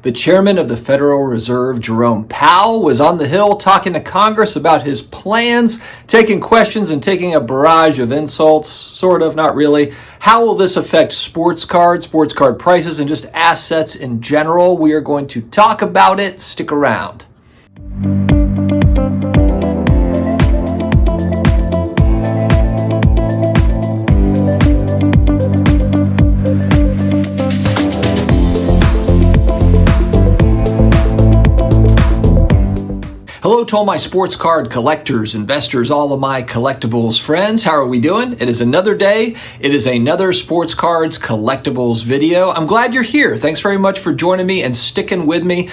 The chairman of the Federal Reserve, Jerome Powell, was on the Hill talking to Congress about his plans, taking questions and taking a barrage of insults, sort of, not really. How will this affect sports card prices, and just assets in general? We are going to talk about it. Stick around. Hello to all my sports card collectors, investors, all of my collectibles friends. How are we doing? It is another day. It is another sports cards collectibles video. I'm glad you're here. Thanks very much for joining me and sticking with me.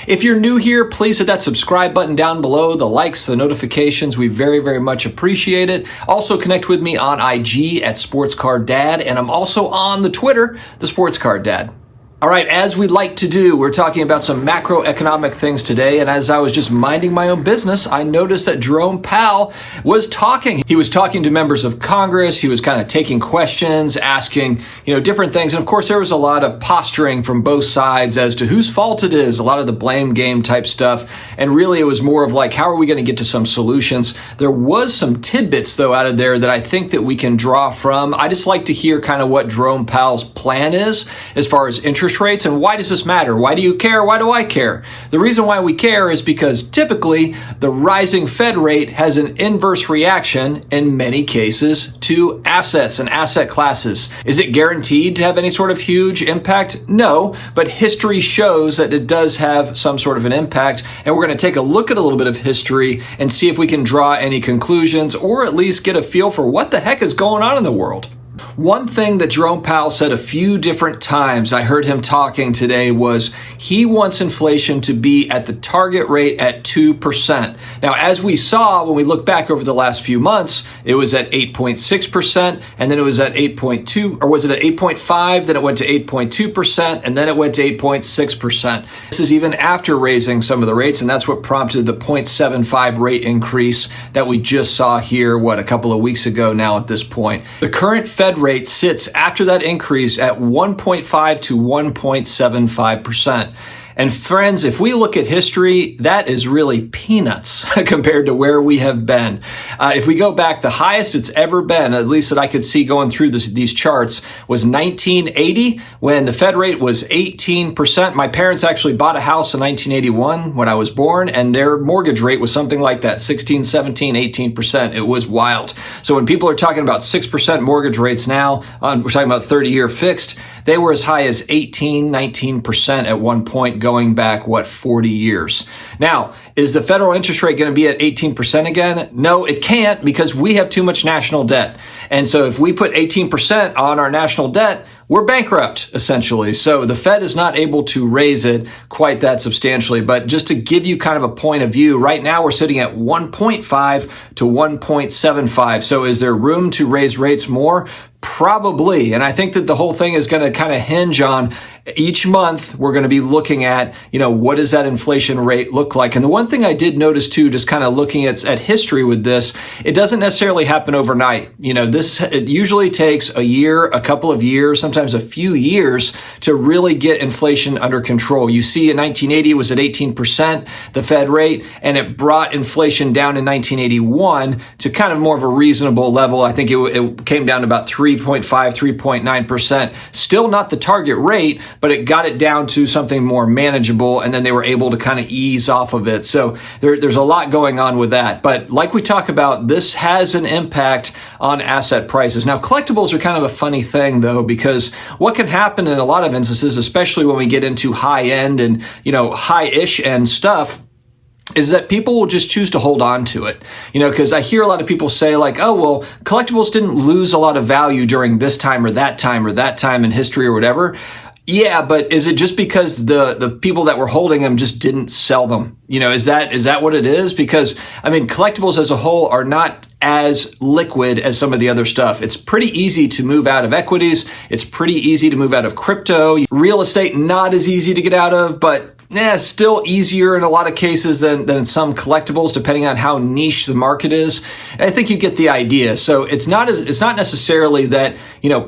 If you're new here, please hit that subscribe button down below, the likes, the notifications. We very, very much appreciate it. Also connect with me on IG at SportsCardDad, and I'm also on the Twitter, the SportsCardDad. All right, as we like to do, we're talking about some macroeconomic things today. And as I was just minding my own business, I noticed that Jerome Powell was talking. He was talking to members of Congress. He was kind of taking questions, asking, different things. And of course, there was a lot of posturing from both sides as to whose fault it is, a lot of the blame game type stuff. And really, it was more of like, how are we going to get to some solutions? There was some tidbits, though, out of there that I think that we can draw from. I just like to hear kind of what Jerome Powell's plan is as far as interest rates, and why does this matter? Why do you care? Why do I care? The reason why we care is because typically the rising Fed rate has an inverse reaction in many cases to assets and asset classes. Is it guaranteed to have any sort of huge impact? No, but history shows that it does have some sort of an impact, and we're going to take a look at a little bit of history and see if we can draw any conclusions or at least get a feel for what the heck is going on in the world. One thing that Jerome Powell said a few different times, I heard him talking today, was he wants inflation to be at the target rate at 2%. Now, as we saw when we look back over the last few months, it was at 8.6%, and then it was at 8.2, or was it at 8.5? Then it went to 8.2%, and then it went to 8.6%. This is even after raising some of the rates, and that's what prompted the 0.75 rate increase that we just saw here, a couple of weeks ago now at this point. The current Fed rate sits after that increase at 1.5 to 1.75%. And friends, if we look at history, that is really peanuts compared to where we have been. If we go back, the highest it's ever been, at least that I could see going through these charts, was 1980 when the Fed rate was 18%. My parents actually bought a house in 1981 when I was born, and their mortgage rate was something like that, 16, 17, 18%. It was wild. So when people are talking about 6% mortgage rates now, we're talking about 30-year fixed, they were as high as 18, 19% at one point, going back, 40 years. Now, is the federal interest rate going to be at 18% again? No, it can't, because we have too much national debt. And so if we put 18% on our national debt, we're bankrupt, essentially. So the Fed is not able to raise it quite that substantially. But just to give you kind of a point of view, right now we're sitting at 1.5 to 1.75. So is there room to raise rates more? Probably. And I think that the whole thing is going to kind of hinge on each month we're going to be looking at, what does that inflation rate look like? And the one thing I did notice too, just kind of looking at history with this, it doesn't necessarily happen overnight. It usually takes a year, a couple of years, sometimes a few years to really get inflation under control. You see in 1980, it was at 18%, the Fed rate, and it brought inflation down in 1981 to kind of more of a reasonable level. I think it came down to about 3.5, 3.9%. Still not the target rate, but it got it down to something more manageable, and then they were able to kind of ease off of it. So there's a lot going on with that. But like we talk about, this has an impact on asset prices. Now, collectibles are kind of a funny thing, though, because what can happen in a lot of instances, especially when we get into high-end and, high-ish end stuff, is that people will just choose to hold on to it. Because I hear a lot of people say like, oh, well, collectibles didn't lose a lot of value during this time or that time in history or whatever. Yeah, but is it just because the people that were holding them just didn't sell them? Is that what it is? Because, collectibles as a whole are not as liquid as some of the other stuff. It's pretty easy to move out of equities. It's pretty easy to move out of crypto. Real estate, not as easy to get out of, but Still easier in a lot of cases than in some collectibles, depending on how niche the market is. I think you get the idea. So it's not necessarily that,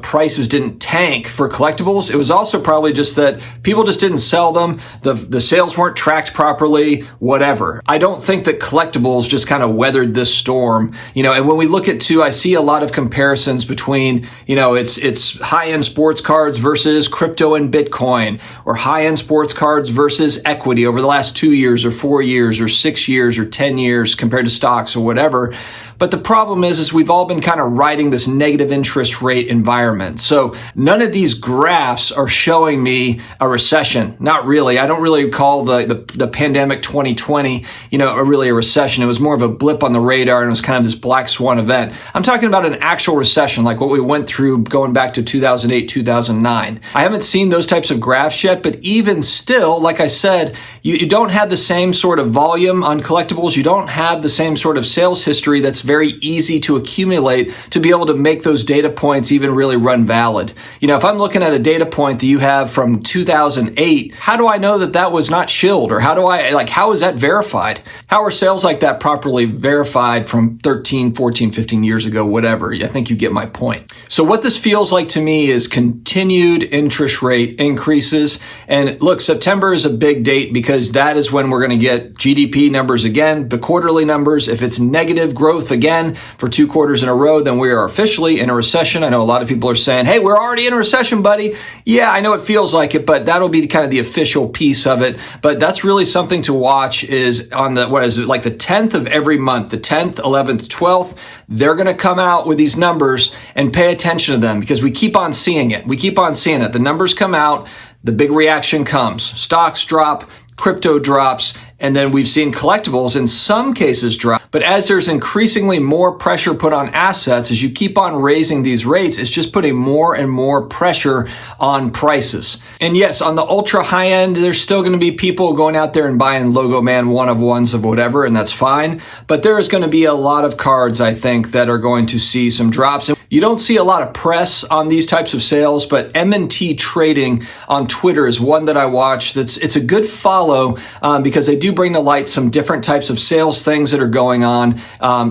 prices didn't tank for collectibles. It was also probably just that people just didn't sell them. The sales weren't tracked properly, whatever. I don't think that collectibles just kind of weathered this storm, and when we look at I see a lot of comparisons between, it's high-end sports cards versus crypto and Bitcoin, or high-end sports cards versus equity over the last 2 years or 4 years or 6 years or 10 years compared to stocks or whatever. But the problem is we've all been kind of riding this negative interest rate environment. So none of these graphs are showing me a recession. Not really. I don't really call the pandemic 2020, really a recession. It was more of a blip on the radar, and it was kind of this black swan event. I'm talking about an actual recession, like what we went through going back to 2008, 2009. I haven't seen those types of graphs yet, but even still, like I said, you don't have the same sort of volume on collectibles. You don't have the same sort of sales history that's very easy to accumulate to be able to make those data points even really run valid. If I'm looking at a data point that you have from 2008, how do I know that was not shilled? Or how is that verified? How are sales like that properly verified from 13, 14, 15 years ago, whatever? I think you get my point. So what this feels like to me is continued interest rate increases. And look, September is a big date because that is when we're going to get GDP numbers again, the quarterly numbers. If it's negative growth again for 2 quarters in a row, then we are officially in a recession. I know a lot of people are saying, hey, we're already in a recession, buddy. Yeah, I know it feels like it, but that'll be kind of the official piece of it. But that's really something to watch is on the 10th of every month, the 10th, 11th, 12th, they're going to come out with these numbers and pay attention to them because we keep on seeing it. The numbers come out, the big reaction comes. Stocks drop, crypto drops, and then we've seen collectibles in some cases drop. But as there's increasingly more pressure put on assets, as you keep on raising these rates, it's just putting more and more pressure on prices. And yes, on the ultra high end, there's still going to be people going out there and buying Logo Man one-of-ones of whatever, and that's fine. But there is going to be a lot of cards, I think, that are going to see some drops. You don't see a lot of press on these types of sales, but M&T Trading on Twitter is one that I watch. It's a good follow because they do bring to light some different types of sales things that are going on.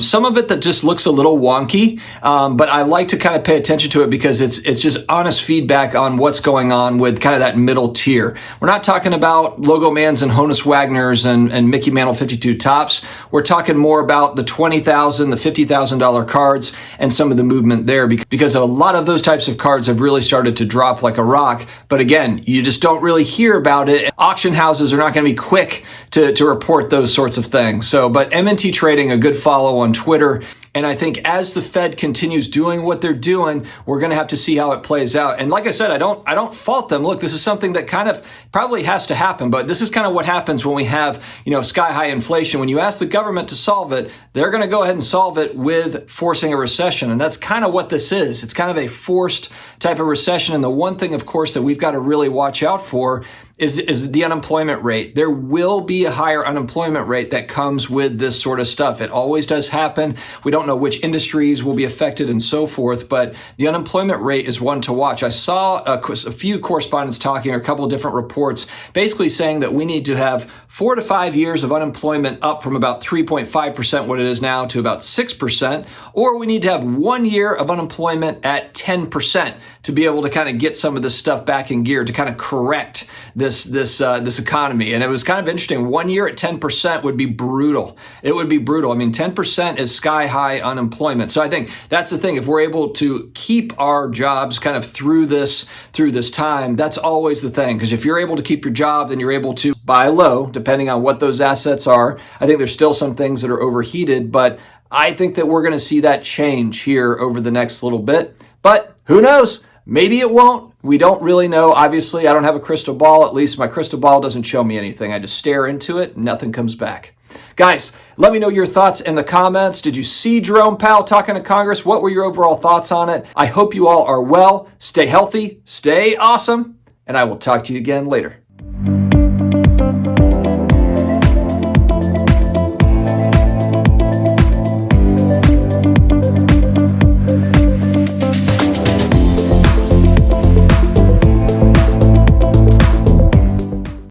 Some of it that just looks a little wonky, but I like to kind of pay attention to it because it's just honest feedback on what's going on with kind of that middle tier. We're not talking about Logo Mans and Honus Wagners and Mickey Mantle 52 tops. We're talking more about the $20,000, the $50,000 cards and some of the movement there because a lot of those types of cards have really started to drop like a rock. But again, you just don't really hear about it. Auction houses are not going to be quick to report those sorts of things. But M&T Trading, a good follow on Twitter. And I think as the Fed continues doing what they're doing, we're going to have to see how it plays out. And like I said, I don't fault them. Look, this is something that kind of probably has to happen, but this is kind of what happens when we have, sky high inflation. When you ask the government to solve it, they're going to go ahead and solve it with forcing a recession. And that's kind of what this is. It's kind of a forced type of recession. And the one thing, of course, that we've got to really watch out for is the unemployment rate. There will be a higher unemployment rate that comes with this sort of stuff. It always does happen. We don't know which industries will be affected and so forth, but the unemployment rate is one to watch. I saw a few correspondents talking, or a couple of different reports, basically saying that we need to have 4 to 5 years of unemployment up from about 3.5%, what it is now, to about 6%, or we need to have 1 year of unemployment at 10% to be able to kind of get some of this stuff back in gear, to kind of correct this economy. And it was kind of interesting. 1 year at 10% would be brutal. It would be brutal. I mean, 10% is sky high unemployment. So I think that's the thing. If we're able to keep our jobs kind of through this time, that's always the thing. Because if you're able to keep your job, then you're able to buy low, depending on what those assets are. I think there's still some things that are overheated, but I think that we're going to see that change here over the next little bit. But who knows? Maybe it won't. We don't really know. Obviously, I don't have a crystal ball. At least my crystal ball doesn't show me anything. I just stare into it. Nothing comes back. Guys, let me know your thoughts in the comments. Did you see Jerome Powell talking to Congress? What were your overall thoughts on it? I hope you all are well. Stay healthy. Stay awesome. And I will talk to you again later.